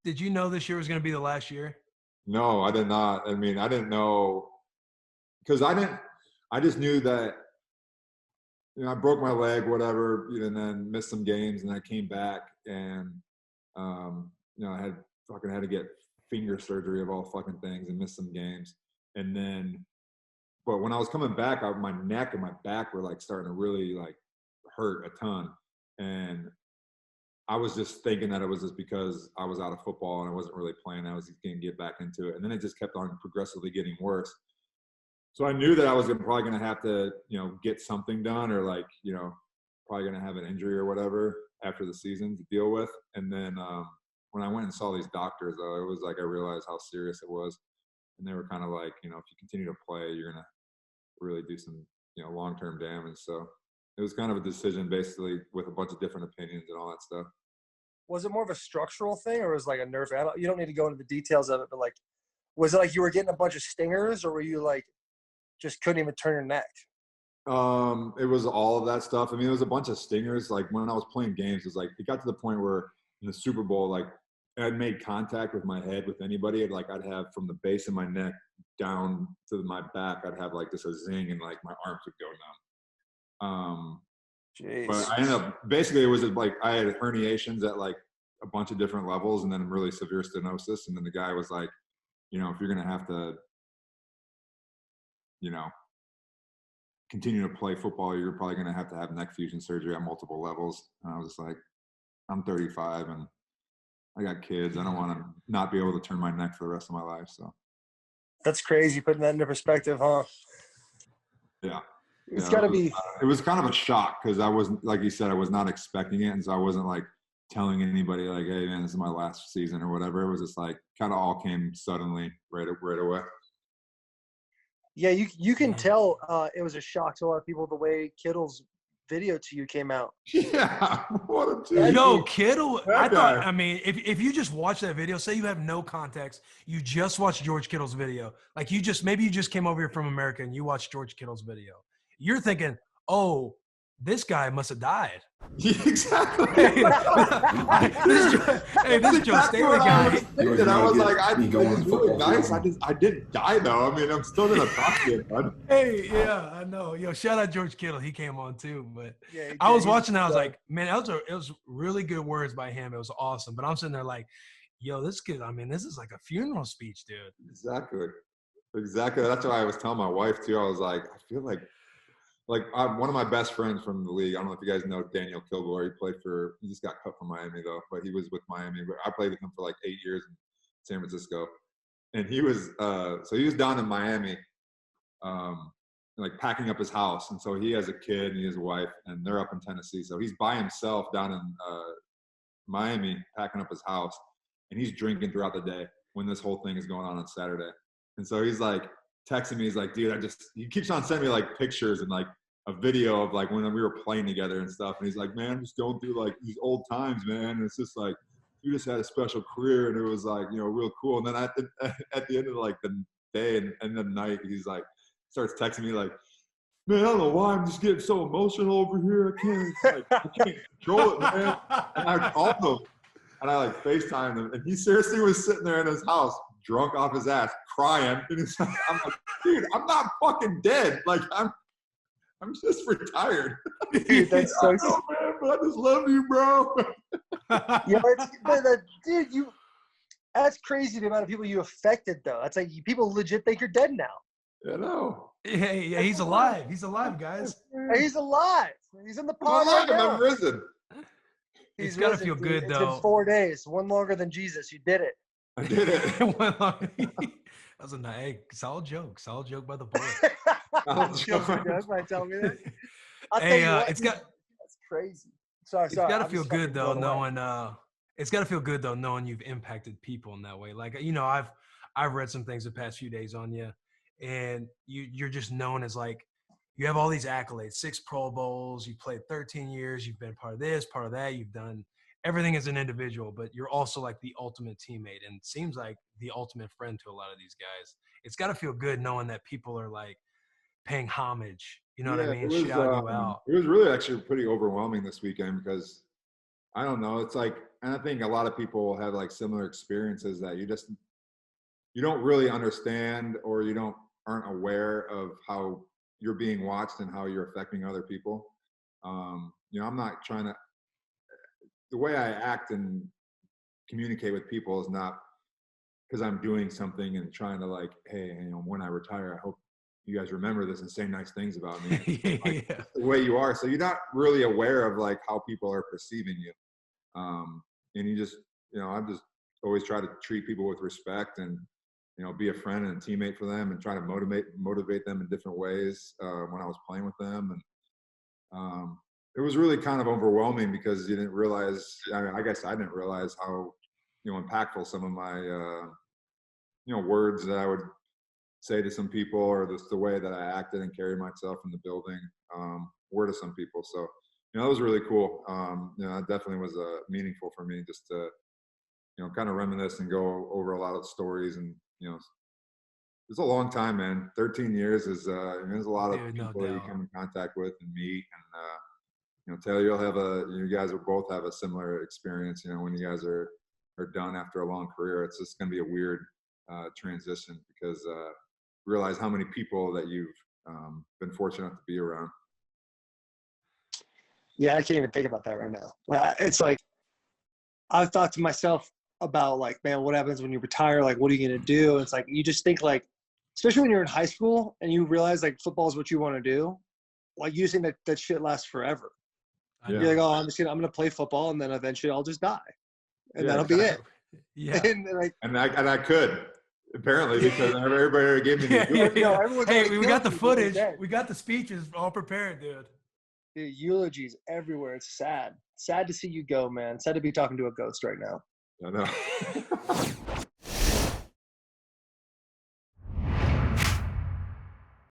Did you know this year was going to be the last year? No, I did not. I mean, I didn't know because I just knew that, I broke my leg, whatever, and then missed some games, and I came back and, I had to get finger surgery of all fucking things and missed some games. And then, but when I was coming back, my neck and my back were like starting to really like hurt a ton. And I was just thinking that it was just because I was out of football and I wasn't really playing. I was going to get back into it. And then it just kept on progressively getting worse. So I knew that I was probably going to have to, get something done or like, probably going to have an injury or whatever after the season to deal with. And then when I went and saw these doctors, though, it was like I realized how serious it was. And they were kind of like, if you continue to play, you're going to really do some, long-term damage. So it was kind of a decision basically with a bunch of different opinions and all that stuff. Was it more of a structural thing or was it like a nerve? You don't need to go into the details of it, but like, was it like you were getting a bunch of stingers or were you like just couldn't even turn your neck? It was all of that stuff. I mean, it was a bunch of stingers. Like when I was playing games, it was like, it got to the point where in the Super Bowl, like I'd made contact with my head with anybody. Like I'd have from the base of my neck down to my back, I'd have like just a zing and like my arms would go numb. Jeez. But I ended up, basically it was like, I had herniations at like a bunch of different levels and then really severe stenosis. And then the guy was like, if you're going to have to, continue to play football, you're probably going to have neck fusion surgery at multiple levels. And I was just like, I'm 35 and I got kids. I don't want to not be able to turn my neck for the rest of my life. So that's crazy putting that into perspective, huh? Yeah. It's got to be. It was kind of a shock because I wasn't, like you said, I was not expecting it. And so I wasn't like telling anybody like, hey, man, this is my last season or whatever. It was just like kind of all came suddenly right away. Yeah, you can tell it was a shock to a lot of people the way Kittle's video to you came out. Yeah, what a dude. Yo, Kittle, I mean, if you just watch that video, say you have no context, you just watch George Kittle's video. Like maybe you just came over here from America and you watched George Kittle's video. You're thinking, oh, this guy must have died. Exactly. This is Joe Staley guy. And I was like, I going really nice. I didn't die though. I mean, I'm still gonna talk to you, bud. Hey, yeah, I know. Yo, shout out George Kittle. He came on too. But yeah, I was watching that. I was like, man, it was really good words by him. It was awesome. But I'm sitting there like, yo, this kid. I mean, this is like a funeral speech, dude. Exactly. That's why I was telling my wife too. I was like, I feel like one of my best friends from the league, I don't know if you guys know Daniel Kilgore. He just got cut from Miami though, but he was with Miami. But I played with him for like 8 years in San Francisco. And he was down in Miami, like packing up his house. And so he has a kid and he has a wife and they're up in Tennessee. So he's by himself down in Miami, packing up his house. And he's drinking throughout the day when this whole thing is going on Saturday. And so he's like, texting me, he's like, dude, he keeps on sending me like pictures and like a video of like when we were playing together and stuff. And he's like, man, I'm just going through like these old times, man. And it's just like, you just had a special career and it was like, real cool. And then at the end of like the day and the night, he's like, starts texting me like, man, I don't know why I'm just getting so emotional over here. I can't control it, man. And I called him and I like FaceTimed him and he seriously was sitting there in his house, drunk off his ass, crying. And I'm like, dude, I'm not fucking dead. Like I'm just retired. Dude, that's so man, but I just love you, bro. Yeah, dude, that's crazy the amount of people you affected though. That's like people legit think you're dead now. I know. Yeah, he's alive. He's alive, guys. He's alive. He's in the pod right now. I'm risen. It's got to feel good, It's though. been 4 days. One longer than Jesus. You did it. I did it. That was a nice, solid joke. Solid joke by the boy. Tell me that. Hey, that's crazy. Sorry. It's got to feel good though, knowing. It's got to feel good though, knowing you've impacted people in that way. Like I've read some things the past few days on you, and you're just known as like you have all these accolades, 6 Pro Bowls, you played 13 years, you've been part of this, part of that, you've done everything as an individual, but you're also like the ultimate teammate and seems like the ultimate friend to a lot of these guys. It's got to feel good knowing that people are like paying homage. You know what I mean? Shouting you out. It was really actually pretty overwhelming this weekend because I don't know. It's like, and I think a lot of people have like similar experiences that you don't really understand, or aren't aware of how you're being watched and how you're affecting other people. I'm not trying to, the way I act and communicate with people is not because I'm doing something and trying to like, hey, when I retire, I hope you guys remember this and say nice things about me. Like, Yeah. the way you are. So you're not really aware of like how people are perceiving you. And you just, I've just always tried to treat people with respect and, be a friend and a teammate for them and try to motivate them in different ways when I was playing with them. And it was really kind of overwhelming because you didn't realize, I guess I didn't realize how, impactful some of my, words that I would say to some people, or just the way that I acted and carried myself in the building were to some people. So, that was really cool. It definitely was meaningful for me just to, kind of reminisce and go over a lot of stories. And, it's a long time, man. 13 years is, there's a lot of Dude, people no that you doubt. come in contact with and meet. And, Taylor, you guys will both have a similar experience, when you guys are done after a long career. It's just going to be a weird transition because realize how many people that you've been fortunate to be around. Yeah, I can't even think about that right now. It's like, I've thought to myself about like, man, what happens when you retire? Like, what are you going to do? It's like, you just think like, especially when you're in high school and you realize like football is what you want to do. Like, you just think that shit lasts forever. Yeah. You're like, oh, I'm going to play football and then eventually I'll just die. And that'll exactly. be it. Yeah. And I could, apparently, because everybody gave me the Yeah. everyone's Hey, already we got the killed you, they're footage. dead. We got the speeches all prepared, dude. The eulogies everywhere. It's sad. Sad to see you go, man. Sad to be talking to a ghost right now. I know.